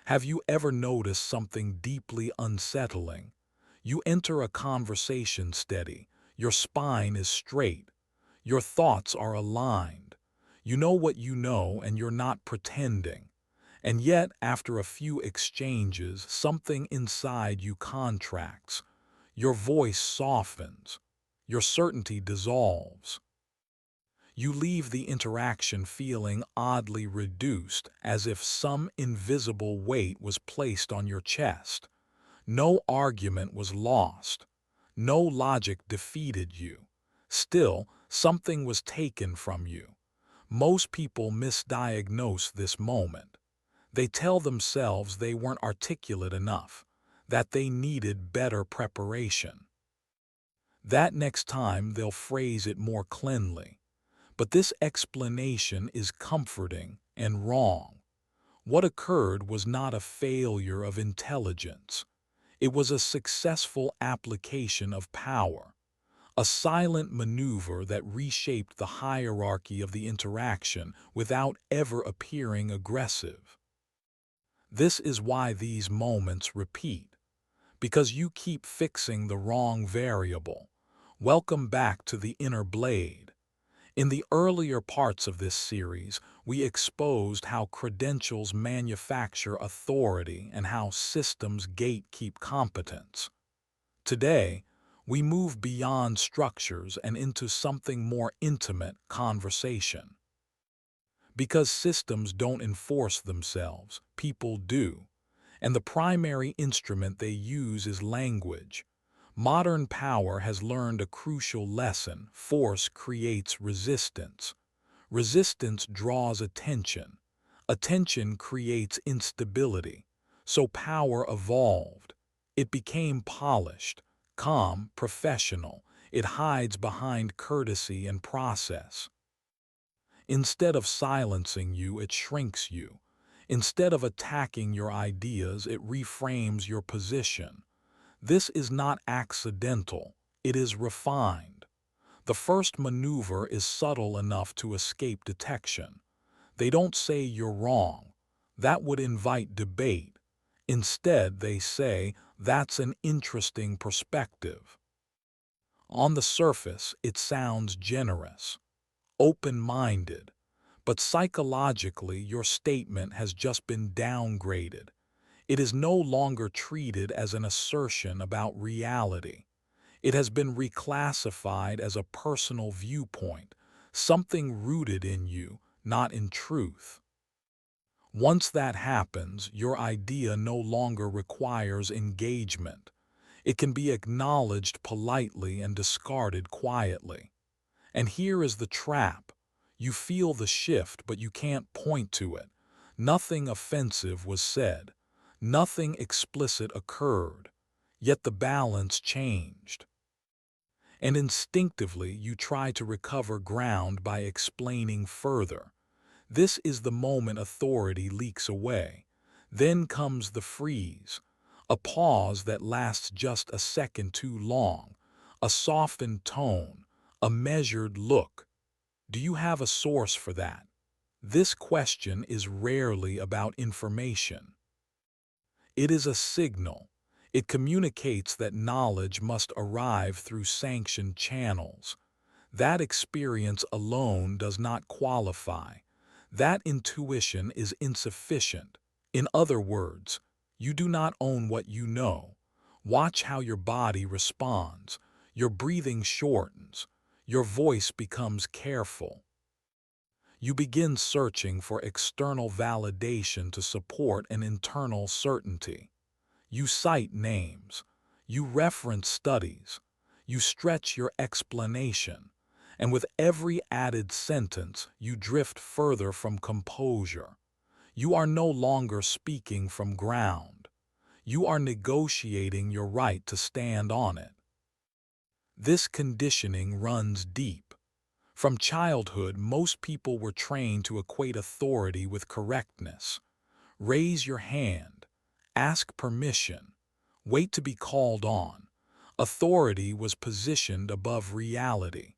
Have you ever noticed something deeply unsettling? You enter a conversation steady, your spine is straight, your thoughts are aligned. You know what you know and you're not pretending. And yet, after a few exchanges, something inside you contracts. Your voice softens. Your certainty dissolves. You leave the interaction feeling oddly reduced, as if some invisible weight was placed on your chest. No argument was lost. No logic defeated you. Still, something was taken from you. Most people misdiagnose this moment. They tell themselves they weren't articulate enough, that they needed better preparation. That next time they'll phrase it more cleanly. But this explanation is comforting and wrong. What occurred was not a failure of intelligence. It was a successful application of power, a silent maneuver that reshaped the hierarchy of the interaction without ever appearing aggressive. This is why these moments repeat, because you keep fixing the wrong variable. Welcome back to the inner blade. In the earlier parts of this series, we exposed how credentials manufacture authority and how systems gatekeep competence. Today, we move beyond structures and into something more intimate: conversation. Because systems don't enforce themselves, people do, and the primary instrument they use is language. Modern power has learned a crucial lesson: force creates resistance. Resistance draws attention. Attention creates instability. So power evolved. It became polished, calm, professional. It hides behind courtesy and process. Instead of silencing you, it shrinks you. Instead of attacking your ideas, it reframes your position. This is not accidental, it is refined. The first maneuver is subtle enough to escape detection. They don't say you're wrong. That would invite debate. Instead, they say, that's an interesting perspective. On the surface, it sounds generous, open-minded, but psychologically your statement has just been downgraded. It is no longer treated as an assertion about reality. It has been reclassified as a personal viewpoint, something rooted in you, not in truth. Once that happens, your idea no longer requires engagement. It can be acknowledged politely and discarded quietly. And here is the trap. You feel the shift, but you can't point to it. Nothing offensive was said. Nothing explicit occurred. Yet the balance changed. And instinctively you try to recover ground by explaining further. This is the moment authority leaks away. Then comes the freeze, a pause that lasts just a second too long, a softened tone, a measured look. Do you have a source for that? This question is rarely about information. It is a signal. It communicates that knowledge must arrive through sanctioned channels. That experience alone does not qualify. That intuition is insufficient. In other words, you do not own what you know. Watch how your body responds. Your breathing shortens. Your voice becomes careful. You begin searching for external validation to support an internal certainty. You cite names. You reference studies. You stretch your explanation. And with every added sentence, you drift further from composure. You are no longer speaking from ground. You are negotiating your right to stand on it. This conditioning runs deep. From childhood, most people were trained to equate authority with correctness. Raise your hand. Ask permission. Wait to be called on. Authority was positioned above reality.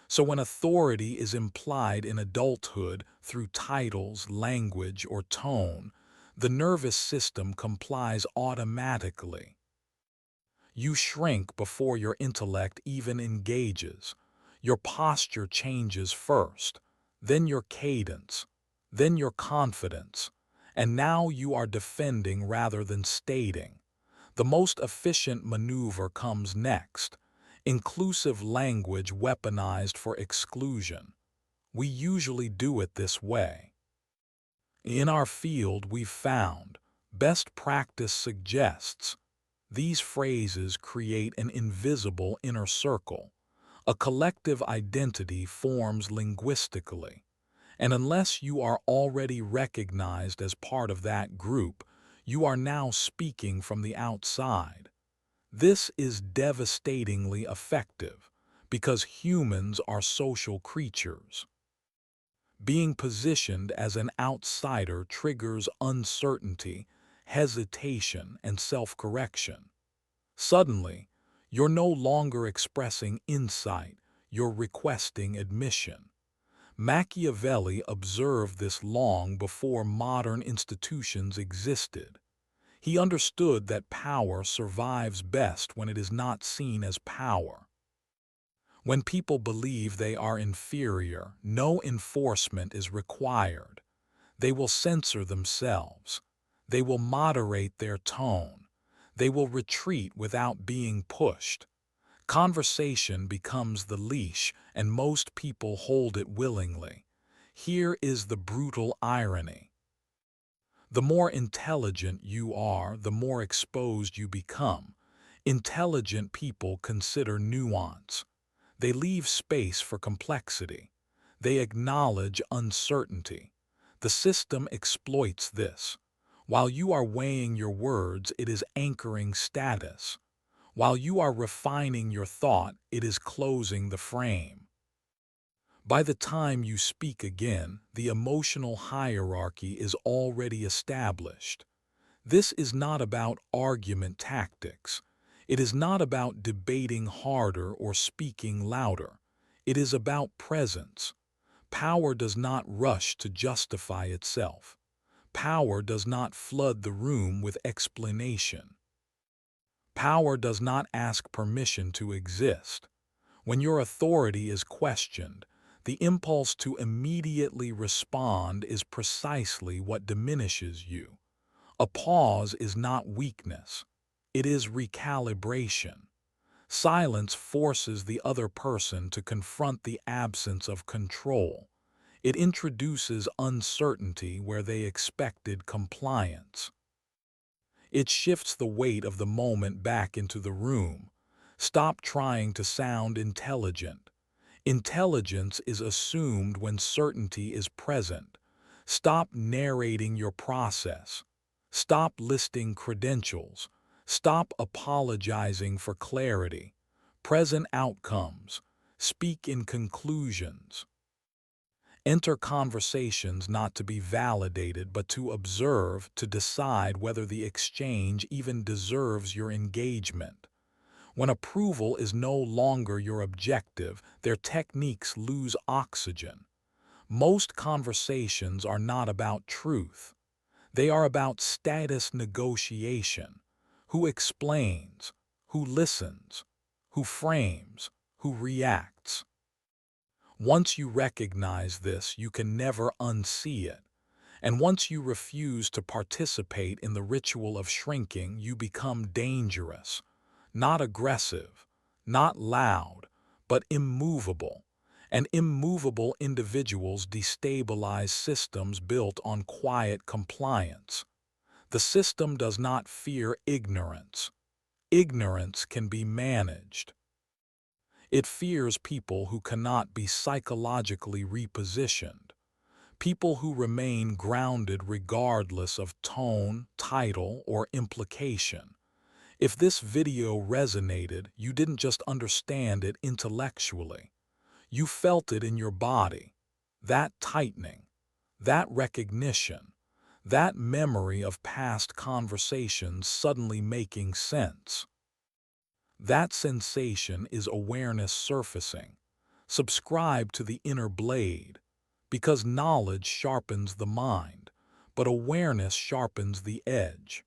So when authority is implied in adulthood through titles, language, or tone, The nervous system complies automatically. You shrink before your intellect even engages. Your posture changes first, then your cadence, then your confidence, and now you are defending rather than stating. The most efficient maneuver comes next: inclusive language weaponized for exclusion. We usually do it this way. In our field, we've found best practice suggests these phrases create an invisible inner circle. A collective identity forms linguistically, and unless you are already recognized as part of that group, you are now speaking from the outside. This is devastatingly effective because humans are social creatures. Being positioned as an outsider triggers uncertainty, hesitation, and self-correction. Suddenly, you're no longer expressing insight, you're requesting admission. Machiavelli observed this long before modern institutions existed. He understood that power survives best when it is not seen as power. When people believe they are inferior, no enforcement is required. They will censor themselves. They will moderate their tone. They will retreat without being pushed. Conversation becomes the leash, and most people hold it willingly. Here is the brutal irony. The more intelligent you are, the more exposed you become. Intelligent people consider nuance. They leave space for complexity. They acknowledge uncertainty. The system exploits this. While you are weighing your words, it is anchoring status. While you are refining your thought, it is closing the frame. By the time you speak again, the emotional hierarchy is already established. This is not about argument tactics. It is not about debating harder or speaking louder. It is about presence. Power does not rush to justify itself. Power does not flood the room with explanation. Power does not ask permission to exist. When your authority is questioned, the impulse to immediately respond is precisely what diminishes you. A pause is not weakness. It is recalibration. Silence forces the other person to confront the absence of control. It introduces uncertainty where they expected compliance. It shifts the weight of the moment back into the room. Stop trying to sound intelligent. Intelligence is assumed when certainty is present. Stop narrating your process. Stop listing credentials. Stop apologizing for clarity. Present outcomes. Speak in conclusions. Enter conversations not to be validated but to observe, to decide whether the exchange even deserves your engagement. When approval is no longer your objective, their techniques lose oxygen. Most conversations are not about truth. They are about status negotiation. Who explains? Who listens? Who frames? Who reacts? Once you recognize this, you can never unsee it. And once you refuse to participate in the ritual of shrinking, you become dangerous. Not aggressive, not loud, but immovable. And immovable individuals destabilize systems built on quiet compliance. The system does not fear ignorance. Ignorance can be managed. It fears people who cannot be psychologically repositioned, people who remain grounded regardless of tone, title, or implication. If this video resonated, you didn't just understand it intellectually. You felt it in your body. That tightening, that recognition, that memory of past conversations suddenly making sense. That sensation is awareness surfacing. Subscribe to the inner blade, because knowledge sharpens the mind, but awareness sharpens the edge.